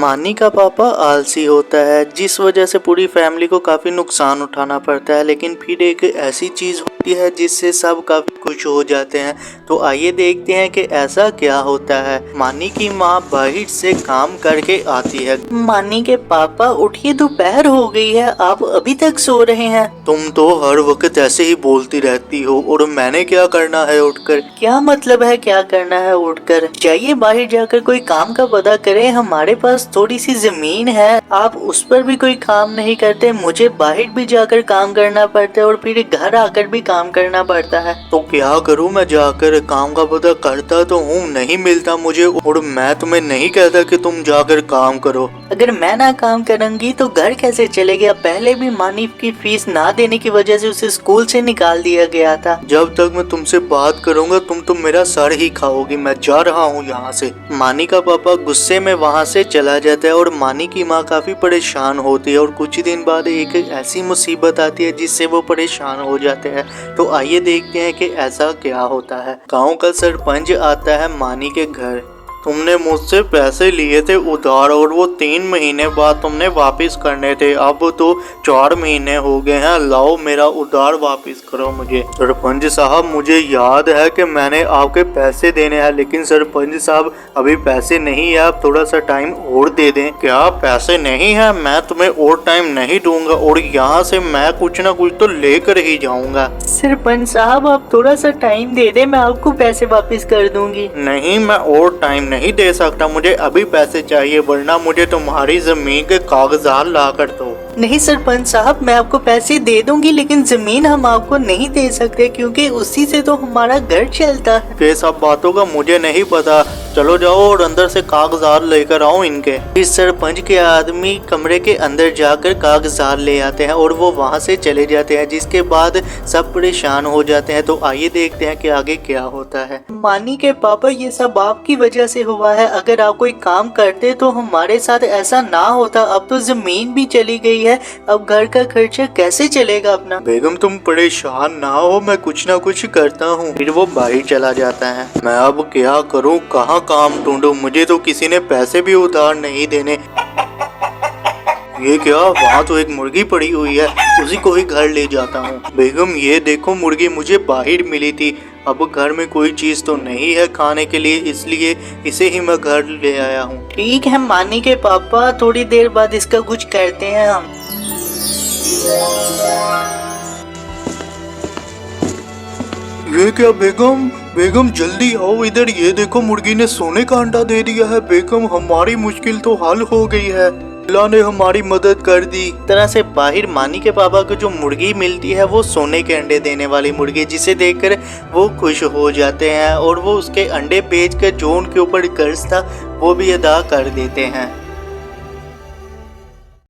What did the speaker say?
मानी का पापा आलसी होता है, जिस वजह से पूरी फैमिली को काफी नुकसान उठाना पड़ता है। लेकिन फिर एक ऐसी चीज होती है जिससे सब काफी खुश हो जाते हैं। तो आइए देखते हैं कि ऐसा क्या होता है। मानी की माँ बाहर से काम करके आती है। मानी के पापा उठिए, दोपहर हो गई है, आप अभी तक सो रहे हैं। तुम तो हर वक्त ऐसे ही बोलती रहती हो, और मैंने क्या करना है उठकर? क्या मतलब है क्या करना है उठकर? जाइए बाहर जाकर कोई काम का पता करें। हमारे पास थोड़ी सी जमीन है, आप उस पर भी कोई काम नहीं करते। मुझे बाहर भी जाकर काम करना पड़ता है और फिर घर आकर भी काम करना पड़ता है। तो क्या करूं मैं जाकर? काम का पता करता तो हूँ, नहीं मिलता मुझे। और मैं तुम्हें नहीं कहता कि तुम जाकर काम करो। अगर मैं ना काम करूंगी तो घर कैसे चलेगा? पहले भी मानिफ की फीस ना देने की वजह से उसे स्कूल से निकाल दिया गया था। जब तक मैं तुमसे बात करूंगा तुम तो मेरा सर ही खाओगी। मैं जा रहा हूँ यहाँ से। मानी का पापा गुस्से में वहाँ से चला जाता है और मानी की माँ काफी परेशान होती है। और कुछ दिन बाद एक ऐसी मुसीबत आती है जिससे वो परेशान हो जाते हैं। तो आइए देखते हैं कि ऐसा क्या होता है। गाँव का सरपंच आता है मानी के घर। तुमने मुझसे पैसे लिए थे उधार, और वो 3 महीने बाद तुमने वापस करने थे। अब तो 4 महीने हो गए हैं, लाओ मेरा उधार वापस करो मुझे। सरपंच साहब, मुझे याद है कि मैंने आपके पैसे देने हैं, लेकिन सरपंच साहब अभी पैसे नहीं है, आप थोड़ा सा टाइम और दे दें। क्या पैसे नहीं है? मैं तुम्हें और टाइम नहीं दूंगा, और यहाँ से मैं कुछ ना कुछ तो लेकर ही जाऊंगा। सरपंच साहब, आप थोड़ा सा टाइम दे दे, मैं आपको पैसे वापस कर दूंगी। नहीं, मैं और टाइम नहीं दे सकता, मुझे अभी पैसे चाहिए, वरना मुझे तुम्हारी जमीन के कागजात ला कर दो। नहीं सरपंच साहब, मैं आपको पैसे दे दूंगी, लेकिन जमीन हम आपको नहीं दे सकते, क्योंकि उसी से तो हमारा घर चलता है। ये सब बातों का मुझे नहीं पता। चलो जाओ और अंदर से कागजात लेकर आओ इनके। इस सरपंच के आदमी कमरे के अंदर जाकर कागजात ले आते हैं और वो वहाँ से चले जाते हैं, जिसके बाद सब परेशान हो जाते हैं। तो आइए देखते हैं कि आगे क्या होता है। मानी के पापा, ये सब आपकी वजह से हुआ है। अगर आप कोई काम करते तो हमारे साथ ऐसा ना होता। अब तो जमीन भी चली गई है, अब घर का खर्चा कैसे चलेगा अपना? बेगम, तुम परेशान ना हो, मैं कुछ ना कुछ करता हूँ। फिर वो बाहर चला जाता है। मैं अब क्या करूँ, कहाँ काम ढूंढूं? मुझे तो किसी ने पैसे भी उधार नहीं देने। ये क्या, वहाँ तो एक मुर्गी पड़ी हुई है, उसी को ही घर ले जाता हूँ। बेगम, ये देखो, मुर्गी मुझे बाहर मिली थी। अब घर में कोई चीज तो नहीं है खाने के लिए, इसलिए इसे ही मैं घर ले आया हूँ। ठीक है मानी के पापा, थोड़ी देर बाद इसका कुछ करते हैं हम। ये क्या बेगम? बेगम जल्दी आओ इधर, ये देखो मुर्गी ने सोने का अंडा दे दिया है। बेगम, हमारी मुश्किल तो हल हो गई है, अल्लाह ने हमारी मदद कर दी। इस तरह से बाहर मानी के पापा को जो मुर्गी मिलती है वो सोने के अंडे देने वाली मुर्गी, जिसे देखकर वो खुश हो जाते हैं और वो उसके अंडे बेचकर जो उनके ऊपर कर्ज था वो भी अदा कर देते हैं।